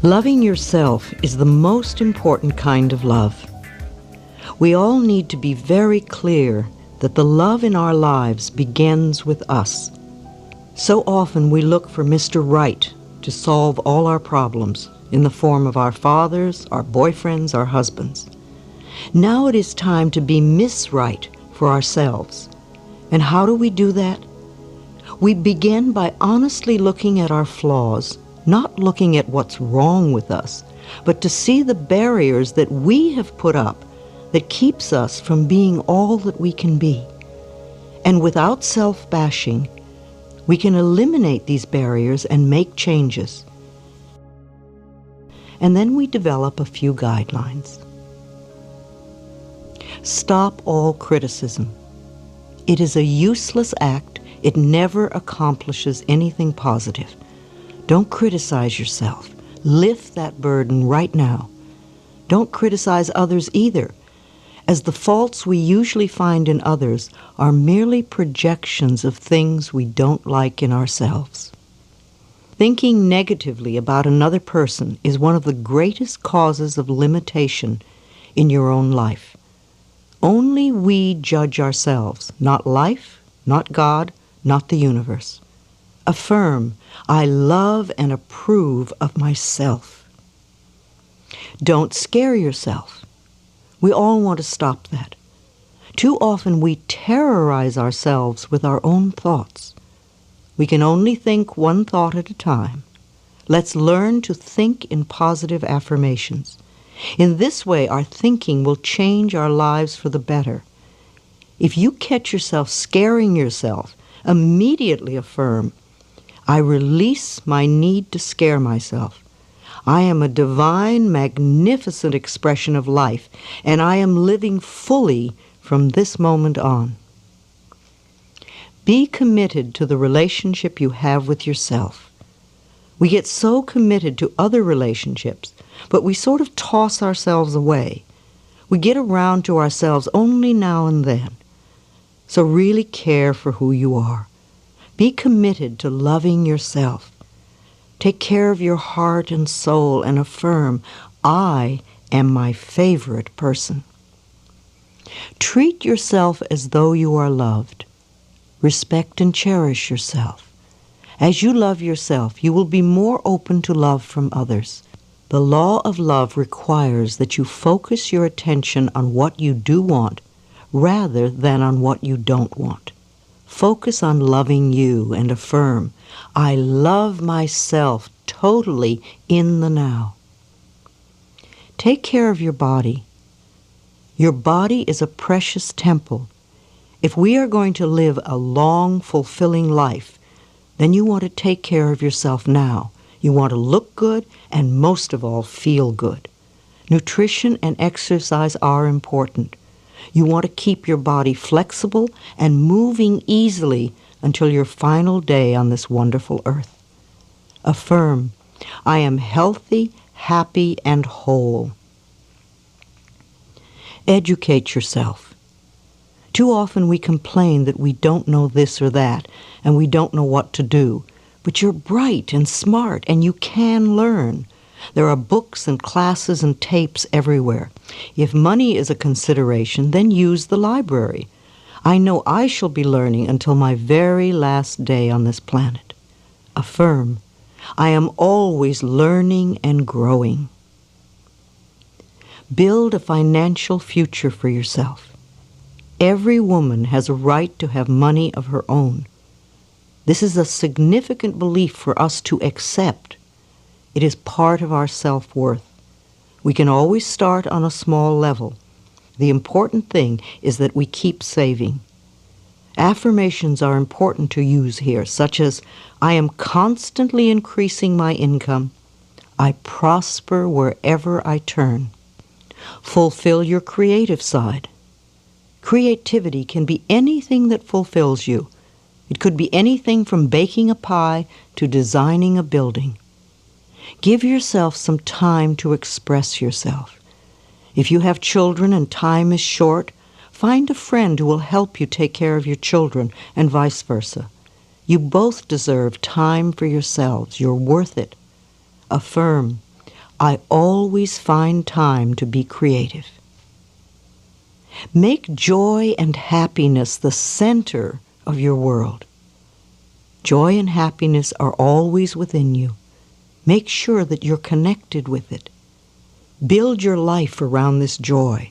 Loving yourself is the most important kind of love. We all need to be very clear that the love in our lives begins with us. So often we look for Mr. Right to solve all our problems in the form of our fathers, our boyfriends, our husbands. Now it is time to be Miss Right for ourselves. And how do we do that? We begin by honestly looking at our flaws, not looking at what's wrong with us, but to see the barriers that we have put up that keeps us from being all that we can be. And without self-bashing, we can eliminate these barriers and make changes. And then we develop a few guidelines. Stop all criticism. It is a useless act. It never accomplishes anything positive. Don't criticize yourself. Lift that burden right now. Don't criticize others either, as the faults we usually find in others are merely projections of things we don't like in ourselves. Thinking negatively about another person is one of the greatest causes of limitation in your own life. Only we judge ourselves, not life, not God, not the universe. Affirm, I love and approve of myself. Don't scare yourself. We all want to stop that. Too often we terrorize ourselves with our own thoughts. We can only think one thought at a time. Let's learn to think in positive affirmations. In this way, our thinking will change our lives for the better. If you catch yourself scaring yourself, immediately affirm, I release my need to scare myself. I am a divine, magnificent expression of life, and I am living fully from this moment on. Be committed to the relationship you have with yourself. We get so committed to other relationships, but we sort of toss ourselves away. We get around to ourselves only now and then. So really care for who you are. Be committed to loving yourself. Take care of your heart and soul and affirm, I am my favorite person. Treat yourself as though you are loved. Respect and cherish yourself. As you love yourself, you will be more open to love from others. The law of love requires that you focus your attention on what you do want rather than on what you don't want. Focus on loving you and affirm, I love myself totally in the now. Take care of your body. Your body is a precious temple. If we are going to live a long, fulfilling life, then you want to take care of yourself now. You want to look good and most of all feel good. Nutrition and exercise are important. You want to keep your body flexible and moving easily until your final day on this wonderful earth. Affirm, I am healthy, happy, and whole. Educate yourself. Too often we complain that we don't know this or that, and we don't know what to do. But you're bright and smart, and you can learn. There are books and classes and tapes everywhere. If money is a consideration, then use the library. I know I shall be learning until my very last day on this planet. Affirm, I am always learning and growing. Build a financial future for yourself. Every woman has a right to have money of her own. This is a significant belief for us to accept. It is part of our self-worth. We can always start on a small level. The important thing is that we keep saving. Affirmations are important to use here, such as, I am constantly increasing my income. I prosper wherever I turn. Fulfill your creative side. Creativity can be anything that fulfills you. It could be anything from baking a pie to designing a building. Give yourself some time to express yourself. If you have children and time is short, find a friend who will help you take care of your children and vice versa. You both deserve time for yourselves. You're worth it. Affirm, I always find time to be creative. Make joy and happiness the center of your world. Joy and happiness are always within you. Make sure that you're connected with it. Build your life around this joy.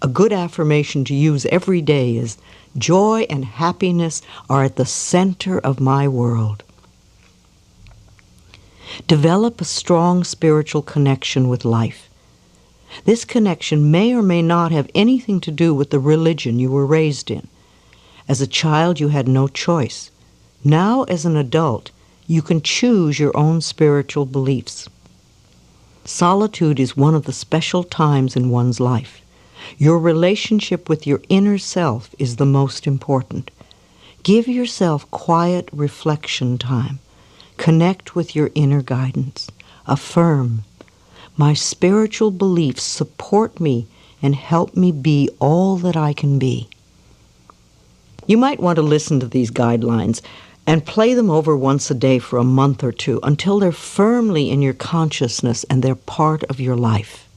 A good affirmation to use every day is, joy and happiness are at the center of my world. Develop a strong spiritual connection with life. This connection may or may not have anything to do with the religion you were raised in. As a child, you had no choice. Now, as an adult, you can choose your own spiritual beliefs. Solitude is one of the special times in one's life. Your relationship with your inner self is the most important. Give yourself quiet reflection time. Connect with your inner guidance. Affirm. My spiritual beliefs support me and help me be all that I can be. You might want to listen to these guidelines and play them over once a day for a month or two until they're firmly in your consciousness and they're part of your life.